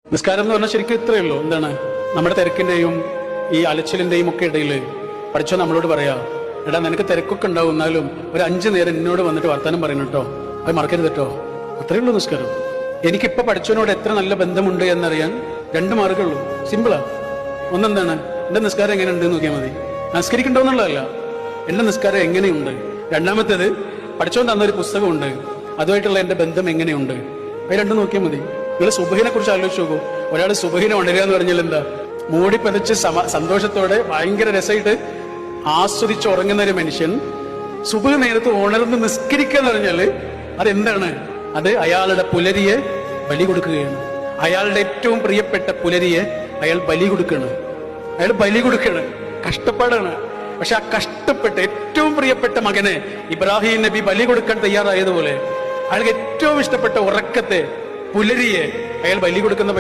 നിസ്കാരം എന്ന് പറഞ്ഞാൽ ശരിക്കും ഇത്രയേ ഉള്ളൂ. എന്താണ് നമ്മുടെ തിരക്കിന്റെയും ഈ അലച്ചിലിന്റെയും ഒക്കെ ഇടയിൽ പഠിച്ചോ നമ്മളോട് പറയാ, എടാ നിനക്ക് തിരക്കൊക്കെ ഉണ്ടാവും, എന്നാലും ഒരു 5 നേരം എന്നോട് വന്നിട്ട് വർത്താനം പറയണം കേട്ടോ, അത് മറക്കരുത് കേട്ടോ. അത്രയേ ഉള്ളൂ നിസ്കാരം. എനിക്കിപ്പോ പഠിച്ചവനോട് എത്ര നല്ല ബന്ധമുണ്ട് എന്നറിയാൻ 2 മാർഗമുള്ളൂ. സിമ്പിളാ. ഒന്നെന്താണ്, എന്റെ നിസ്കാരം എങ്ങനെ ഉണ്ട് നോക്കിയാൽ മതി. നമസ്കരിക്കണ്ടോന്നുള്ളതല്ല, എന്റെ നിസ്കാരം എങ്ങനെയുണ്ട്. രണ്ടാമത്തേത്, പഠിച്ചവൻ തന്നൊരു പുസ്തകമുണ്ട്, അതുമായിട്ടുള്ള എന്റെ ബന്ധം എങ്ങനെയുണ്ട്. അത് 2 നോക്കിയാൽ മതി. നിങ്ങൾ സുബഹിനെ കുറിച്ച് ആലോചിച്ച് നോക്കൂ. ഒരാൾ സുബഹിനെ ഉണരുക എന്ന് പറഞ്ഞാൽ എന്താ, മൂടി പതിച്ച് സന്തോഷത്തോടെ ഭയങ്കര രസമായിട്ട് ആസ്വദിച്ച് ഉറങ്ങുന്ന ഒരു മനുഷ്യൻ സുബഹ് നേരത്ത് ഉണർന്ന് നിസ്കരിക്കുക എന്ന് പറഞ്ഞാല് അതെന്താണ്? അത് അയാളുടെ പുലരിയെ ബലി കൊടുക്കുകയാണ്. അയാളുടെ ഏറ്റവും പ്രിയപ്പെട്ട പുലരിയെ അയാൾ ബലി കൊടുക്കുകയാണ്. കഷ്ടപ്പാടാണ്. പക്ഷെ ആ കഷ്ടപ്പെട്ട് ഏറ്റവും പ്രിയപ്പെട്ട മകനെ ഇബ്രാഹിം നബി ബലി കൊടുക്കാൻ തയ്യാറായതുപോലെ അയാൾക്ക് ഏറ്റവും ഇഷ്ടപ്പെട്ട ഉറക്കത്തെ, പുലരിയെ അയാൾ ബലി കൊടുക്കുന്ന പരിപാടി